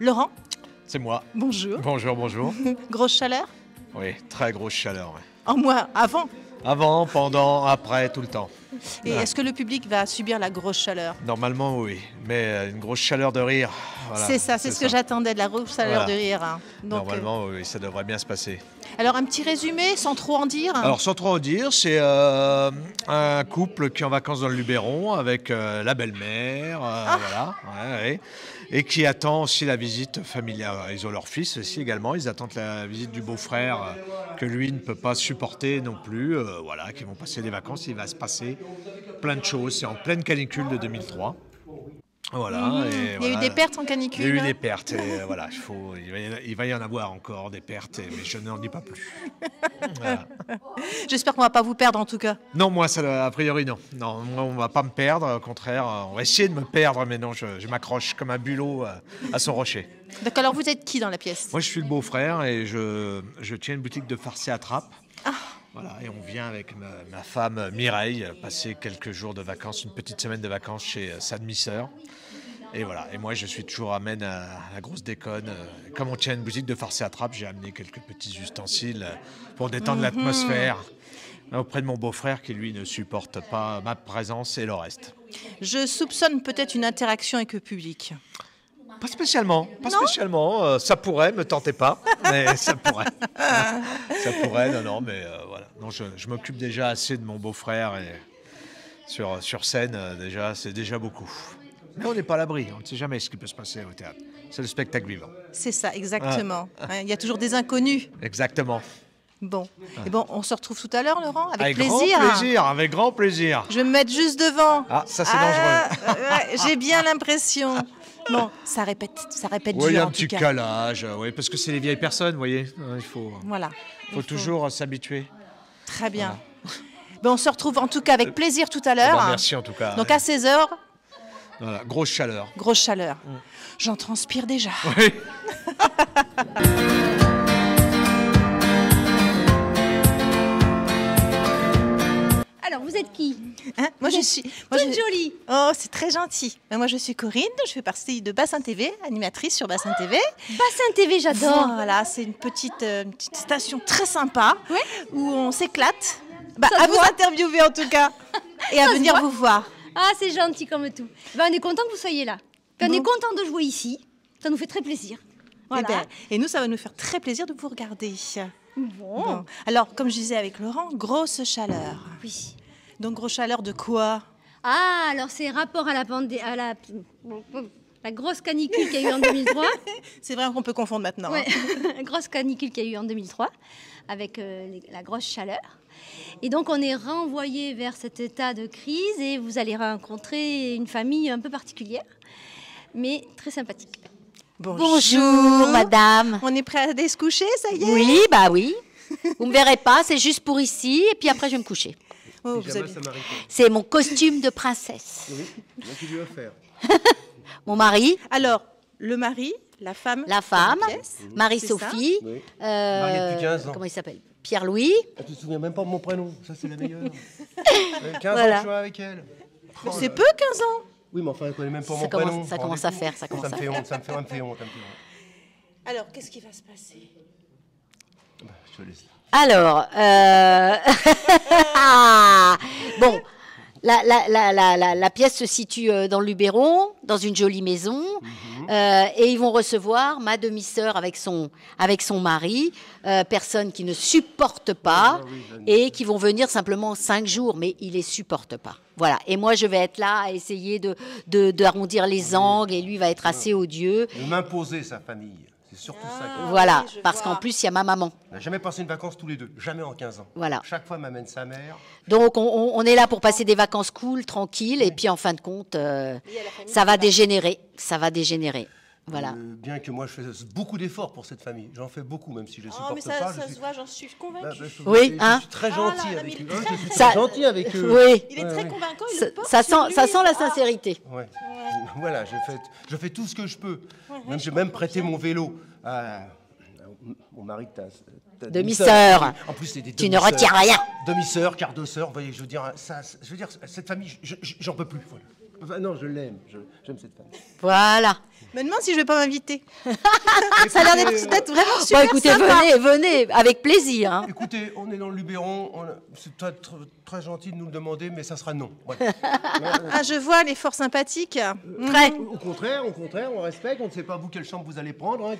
Laurent, C'est moi. bonjour. Bonjour, bonjour. Grosse chaleur? Oui, très grosse chaleur. Ouais. En moi, avant. Avant, pendant, après, tout le temps. Et Ouais. est-ce que le public va subir la grosse chaleur? Normalement, oui. Mais une grosse chaleur de rire. Voilà, C'est ça, c'est ce que j'attendais, de la grosse chaleur Voilà. de rire. Hein. Donc, Normalement, oui, ça devrait bien se passer. alors, un petit résumé, sans trop en dire. Alors, sans trop en dire, c'est un couple qui est en vacances dans le Luberon avec la belle-mère, voilà, ouais, ouais, et qui attend aussi la visite familiale. Ils ont leur fils aussi également, ils attendent la visite du beau-frère que lui ne peut pas supporter non plus, voilà, qui vont passer des vacances. Il va se passer plein de choses, c'est en pleine canicule de 2003. Voilà, et Il y a voilà. eu des pertes en Il canicule. y a eu des pertes, et voilà, il va y en avoir encore des pertes, mais je n'en dis pas plus. Voilà. J'espère qu'on ne va pas vous perdre en tout cas. Non, moi, ça, a priori, non. Non, moi, on ne va pas me perdre, au contraire, on va essayer de me perdre, mais non, je m'accroche comme un bulot à son rocher. Donc alors vous êtes qui dans la pièce? Moi, je suis le beau-frère et je tiens une boutique de farcis à trappe. Voilà, et on vient avec ma femme Mireille passer quelques jours de vacances, une petite semaine de vacances chez sa demi-sœur. Et voilà, et moi je suis toujours amène à la grosse déconne. Comme on tient une boutique de farcis à trappe, j'ai amené quelques petits ustensiles pour détendre l'atmosphère auprès de mon beau-frère qui lui ne supporte pas ma présence et le reste. Je soupçonne peut-être une interaction avec le public. Pas spécialement, pas spécialement. Ça pourrait, me tentez pas, mais ça pourrait. Ça pourrait, non, mais voilà. Non, je m'occupe déjà assez de mon beau-frère et sur scène, déjà, c'est déjà beaucoup. Mais on n'est pas à l'abri, on ne sait jamais ce qui peut se passer au théâtre. C'est le spectacle vivant. C'est ça, exactement. Hein, il y a toujours des inconnus. Exactement. Bon. Et bon, on se retrouve tout à l'heure, Laurent, avec Grand plaisir. plaisir, avec grand plaisir. Je vais me mettre juste devant. Ah, ça c'est dangereux. Ouais, j'ai bien l'impression. Bon, ça répète Oui, dur il y a en un petit tout cas. calage, oui, parce que c'est les vieilles personnes, vous voyez. Il faut Voilà. toujours s'habituer. Très bien. Ben, on se retrouve en tout cas avec plaisir tout à l'heure. Merci en tout cas. Donc à 16h, Voilà, grosse chaleur. grosse chaleur. J'en transpire déjà. Oui. Alors, vous êtes qui? Hein, moi je suis. Moi, Toute jolie. Oh, c'est très gentil. Ben, moi je suis Corinne, je fais partie de Bassin TV, animatrice sur Bassin TV. Bassin TV, j'adore. Voilà, c'est une petite station très sympa Ouais. où on s'éclate. Bah, Ça à se vous voit. interviewer en tout cas et à Ça se venir voit. vous voir. Ah, c'est gentil comme tout. Ben, on est content que vous soyez là. Puis on est Bon. content de jouer ici. Ça nous fait très plaisir. Voilà. Eh ben, et nous, ça va nous faire très plaisir de vous regarder. Bon. Bon. Alors, comme je disais avec Laurent, grosse chaleur. Oui. Donc, grosse chaleur de quoi? Ah, alors c'est rapport à la grosse canicule qu'il y a eu en 2003. C'est vrai qu'on peut confondre maintenant. Ouais. Hein. La grosse canicule qu'il y a eu en 2003 avec la grosse chaleur. Et donc on est renvoyé vers cet état de crise et vous allez rencontrer une famille un peu particulière, mais très sympathique. Bonjour, madame. On est prêt à aller se coucher, ça y est? Oui, bah oui. Vous me verrez pas, c'est juste pour ici, et puis après je vais me coucher. Oh, vous avez... C'est mon costume de princesse. Oui, qui lui a offert. Mon mari, Alors, le mari, la femme. la femme, dans la pièce. Marie-Sophie, Oui. Mariée depuis 15 ans. comment il s'appelle? Pierre-Louis. Ah, tu te souviens même pas de mon prénom, ça c'est la meilleure. 15 ans Voilà. que je suis avec elle. Mais c'est peu, 15 ans. Oui, mais enfin, elle connaît même pas Ça mon commence- prénom. ça vous commence rendez à faire, compte ça commence me à fait faire. honte, ça me fait honte. Alors, qu'est-ce qui va se passer? Bah, je te laisse là. Alors, bon, la pièce se situe dans le Luberon, dans une jolie maison, et ils vont recevoir ma demi-sœur avec son mari, personne qui ne supporte pas, et qui vont venir simplement 5 jours, mais il les supporte pas. Voilà. Et moi, je vais être là à essayer d'arrondir les angles, et lui va être assez odieux. De m'imposer sa famille, c'est surtout ça. Voilà, oui, je parce vois. qu'en plus, il y a ma maman. On n'a jamais passé une vacance tous les deux, jamais en 15 ans. Voilà. Chaque fois, elle m'amène sa mère. Donc, on est là pour passer des vacances cool, tranquilles, et puis en fin de compte, ça va dégénérer. Ça va dégénérer. Voilà. Bien que moi, je fais beaucoup d'efforts pour cette famille. J'en fais beaucoup, même si je ne Oh, supporte mais pas. ça se voit, j'en suis convaincue. Oui, je hein. suis très Ah gentil là, avec mais eux. il est Je suis Ça- très gentil avec eux. Oui, Il est Ouais, très ouais. convaincant, il ça, le porte ça sur sent, lui. ça sent la Ah. sincérité. Ouais. Voilà, je fais tout ce que je peux. Même j'ai même prêté mon vélo à mon mari, ta Demi-sœur. En plus, c'est des Tu ne demi-sœurs. retiens rien. Demi-sœur, quart de sœur. Vous voyez, je veux dire, cette famille, j'en peux plus. Voilà. Enfin, non, je l'aime. J'aime cette femme. Voilà. Je me demande si je vais pas m'inviter. Ça a l'air d'être vraiment super écoutez, sympa. venez, avec plaisir. Hein. Écoutez, on est dans le Luberon. C'est très gentil de nous le demander, mais ça sera non. Voilà. Ah, je vois, elle est fort sympathique. Très. Au contraire, on respecte. On ne sait pas vous quelle chambre vous allez prendre. Hein.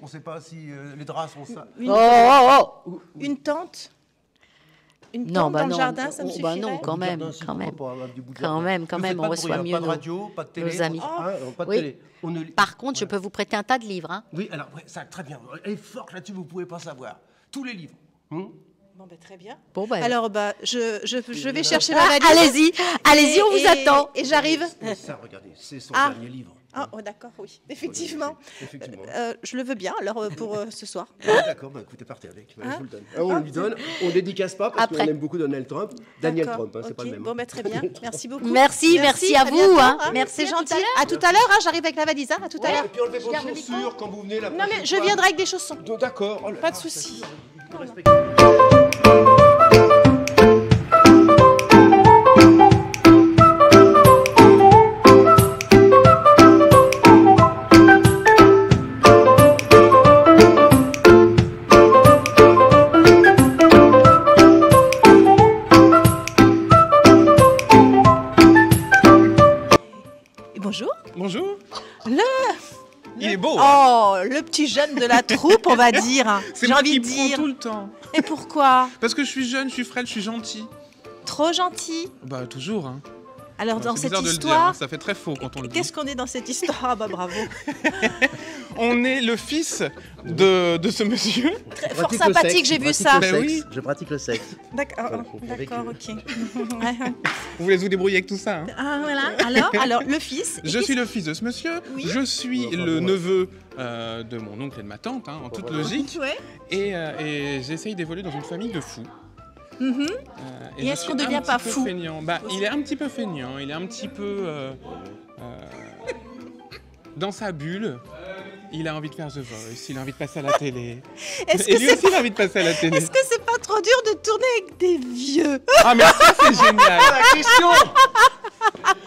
On ne sait pas si les draps sont ça. Une tente. Une Non, tente bah dans le non, jardin, ça me suffirait. non, quand même, Jardin, si, quand même. pourquoi pas, avec du bout de Quand jardin. même, Ne faites on pas de reçoit bruit, mieux pas de radio, pas de télé, nos amis. pas de Oui. télé. Par contre, je peux vous prêter un tas de livres. Hein. Oui, alors, ça, très bien. Elle est forte là-dessus, vous ne pouvez pas savoir. Tous les livres. Bon, bah, très bien. Bon, ben. Alors, bah, je vais chercher ma valise. Allez-y, on vous attend. Et j'arrive. Ça, regardez, c'est son Ah. dernier livre. Ah, oh, d'accord, oui, effectivement. Effectivement. Je le veux bien, alors, pour ce soir. Ah, d'accord, bah, écoutez, partez avec. Je vous le donne. On lui donne, on ne dédicace pas parce qu'on Après. aime beaucoup Donald Trump. Daniel D'accord, Trump, hein, c'est pas ok. le même. Bon, bah, très bien. Merci beaucoup. Merci à vous. bientôt, Hein. Merci, c'est à tout gentil. à l'heure. À tout à l'heure, hein, j'arrive avec la valise. Hein, à tout à Et l'heure. puis enlevez vos chaussures quand vous venez la Non, prochaine mais je fois. viendrai avec des chaussons. D'accord. Oh là Pas là, de souci. je respecte. Et bonjour. Bonjour. Il est beau. Oh, le petit jeune de la troupe, on va dire. C'est J'ai moi envie qui de prends dire. tout le temps. Et pourquoi? Parce que je suis jeune, je suis frêle, je suis gentil. Trop gentil. Bah toujours. Hein. Alors, dans C'est cette bizarre de le dire, histoire, hein, ça fait très faux quand on le dit. qu'est-ce qu'on est dans cette histoire? Ah bah bravo. On est le fils de ce monsieur. Très fort sympathique, j'ai vu ça. Ben oui. Je pratique le sexe. D'accord, Avec d'accord, eux. ok. Ouais. Vous voulez vous débrouiller avec tout ça. Hein. Ah voilà. Alors le fils. Je suis le fils de ce monsieur. Oui. Je suis Enfin, le ouais. neveu de mon oncle et de ma tante, hein, en toute voilà. logique. Ouais. Et j'essaye d'évoluer dans une famille de fous. Et je est-ce suis qu'on devient un pas petit peu fou feignant. Bah, il est un petit peu feignant, il est un petit peu dans sa bulle. Il a envie de faire The Voice, il a envie de passer à la télé. Est-ce Et que lui c'est aussi, il a envie de passer à la télé. Est-ce que c'est pas trop dur de tourner avec des vieux? Ah, mais ça, c'est génial. La question.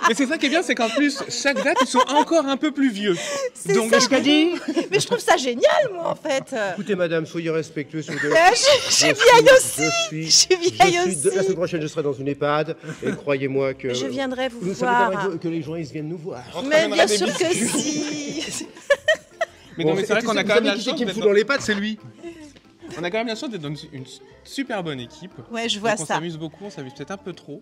Mais c'est ça qui est bien, c'est qu'en plus, chaque date, ils sont encore un peu plus vieux. C'est Donc, ça. je dis, Mais je trouve ça génial, moi, en fait. Écoutez, madame, soyez respectueuse. Je suis vieille aussi. Je suis vieille aussi. La semaine prochaine, je serai dans une EHPAD. Et croyez-moi que. Je viendrai vous Vous voir. savez que les gens, ils viennent nous voir. Mais bien ramènera des sûr que biscuits. si. mais non, mais c'est vrai qu'on a quand même la chance qui me d'être fout dans les pattes, c'est lui. on a quand même la chance d'être dans une super bonne équipe. Ouais, je vois Donc, on ça. s'amuse beaucoup, on s'amuse peut-être un peu trop.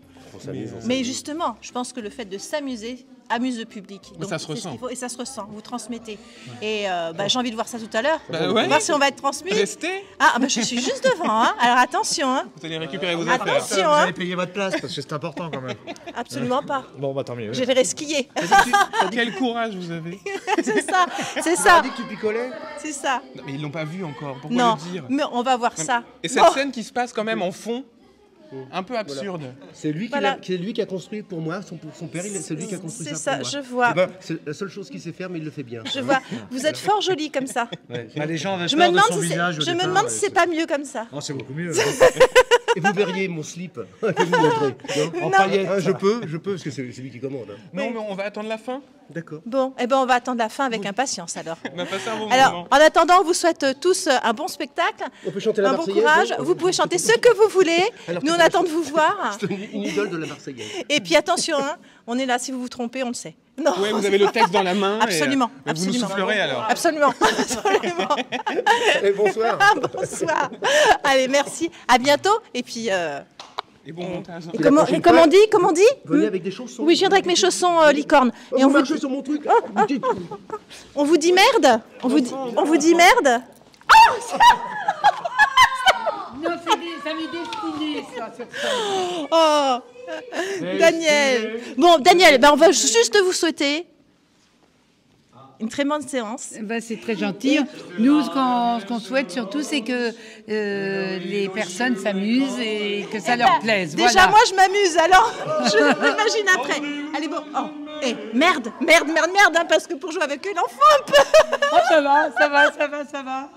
Mais justement, je pense que le fait de s'amuser amuse le public. Mais ça se c'est ce ressent. qu'il faut, et ça se ressent, vous transmettez. Et j'ai envie de voir ça tout à l'heure. Bah ouais. Voir si on va être transmis. Restez, Ah, bah, je suis juste devant, hein. Alors attention, hein. vous allez récupérer vos affaires. Attention, hein. payer votre place parce que c'est important quand même. Absolument pas. Bon, bah tant mieux. J'irai skier. Quel courage vous avez. C'est ça, c'est Tu ça, as dit que tu picolais. c'est ça. Non, mais ils l'ont pas vu encore, pourquoi Non, le dire. mais on va voir ça. Et cette Bon. scène qui se passe quand même en fond, un peu absurde. C'est lui, Voilà. c'est lui qui a construit pour moi, son père, c'est lui qui a construit C'est ça ça, pour moi. je vois. Eh ben, c'est la seule chose qu'il sait faire, mais il le fait bien. Je vois. Vous êtes fort jolie comme ça. Bah, les gens avaient Je peur me de demande son si c'est, visage au je me départ, demande et si c'est pas mieux comme ça. Non, c'est beaucoup mieux. Et vous verriez mon slip. Je vais vous montrer. En paillettes. Ah, je peux, parce que c'est lui qui commande. hein. Non, mais on va attendre la fin. D'accord. Bon, eh ben on va attendre la fin avec impatience alors. On va passer un bon Alors, moment. en attendant, on vous souhaite tous un bon spectacle, On peut chanter la un bon Marseillaise. courage. non Vous pouvez chanter ce que vous voulez. Alors, Nous, on tu- attend de vous voir. C'est une idole de la Marseillaise. Et puis attention, hein, on est là. Si vous vous trompez, on le sait. Non. Ouais, vous avez le texte dans la main. Absolument, Et, vous nous absolument. soufflerez alors. Absolument, absolument. Et bonsoir. Bonsoir. Allez, merci. À bientôt. Et puis, Et bon montage. hein. comment on dit Venez avec des chaussons. Oui, je viendrai avec mes chaussons licornes. Oh, Et on vous vous, marchez sur mon truc. on vous dit merde. On vous dit merde. Non, ça m'est destiné, ça, sur ça. Oh, Daniel. Bon, Daniel, ben on va juste vous souhaiter une très bonne séance. Ben, c'est très gentil. Nous, ce qu'on souhaite surtout, c'est que les personnes s'amusent et que ça leur plaise. Déjà, Voilà. moi, je m'amuse, alors je m'imagine après. Allez, bon. Oh, merde, hein, parce que pour jouer avec eux, il en faut un peu. Oh, ça va.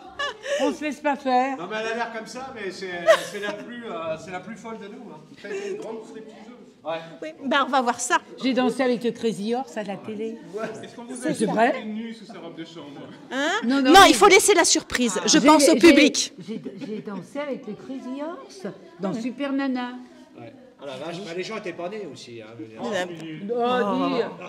On se laisse pas faire. Non mais elle a l'air comme ça, mais c'est la plus folle de nous. Hein. Ça a été une grande stripteaseuse. Ouais. Oui, ben on va voir ça. J'ai dansé avec le Crazy Horse à la télé. Est-ce qu'on vous a C'est vrai? nu sous sa robe de chambre? Hein? Non, Non, il faut laisser la surprise. Je pense au public. J'ai dansé avec le Crazy Horse dans Super Nana. Ouais. Ah la vache, mais les gens étaient pas nés aussi. Hein, je veux dire.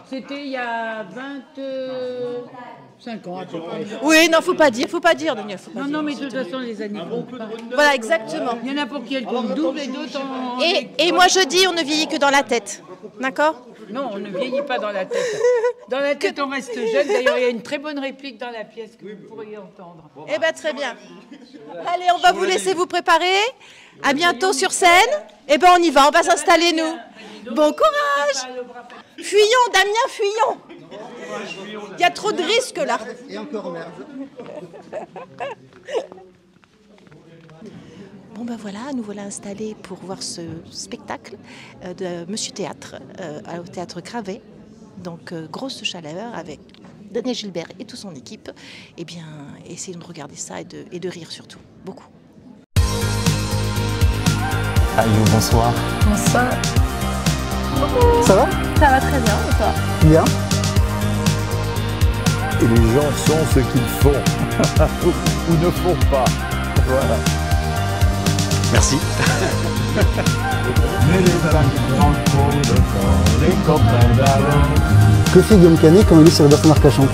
C'était il y a 25 ans à peu près. Oui, non, faut pas dire, Daniel. Faut pas Non, dire. non, mais de toute façon, les années comptent pas. Voilà, exactement. Il y en a pour qui elles comptent double et d'autres en... Et moi je dis, on ne vieillit que dans la tête. D'accord? Non, on ne vieillit pas dans la tête. Dans la tête, on reste jeune. D'ailleurs, il y a une très bonne réplique dans la pièce que vous pourriez entendre. Eh bien, très bien. Allez, on va vous laisser vous préparer. À bientôt sur scène. Eh bien, on y va, on va s'installer, nous. Bon courage. Fuyons, Damien, fuyons. Il y a trop de risques, là. Et encore merde. Bon ben voilà, nous voilà installés pour voir ce spectacle de Monsieur Théâtre au Théâtre Cravet. Donc grosse chaleur avec Daniel Gilbert et toute son équipe. Eh bien, essayons de regarder ça et de rire surtout, beaucoup. Allô, bonsoir. Bonsoir. Ça va? Ça va très bien, et toi? Bien. Et les gens sont ce qu'ils font ou ne font pas. Voilà. Merci. Que fait Guillaume Canet quand il est sur le bassin d'Arcachon?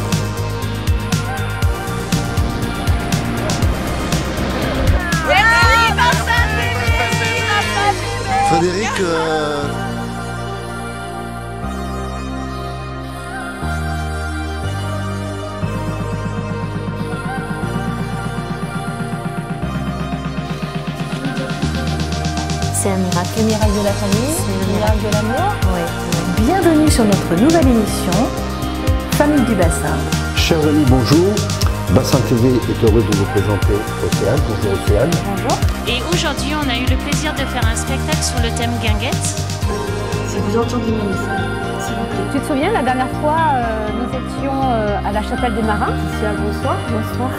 Frédéric, C'est un miracle. Le miracle de la famille, le miracle de l'amour. Oui. Bienvenue sur notre nouvelle émission, Famille du Bassin. Chers amis, bonjour. Bassin TV est heureux de vous présenter Océane. Bonjour Océane. Bonjour. Et aujourd'hui, on a eu le plaisir de faire un spectacle sur le thème guinguette. Si vous entendez mon message, s'il vous plaît. Tu te souviens, la dernière fois, nous étions à la Chapelle des Marins, ici à Bonsoir. Bonsoir.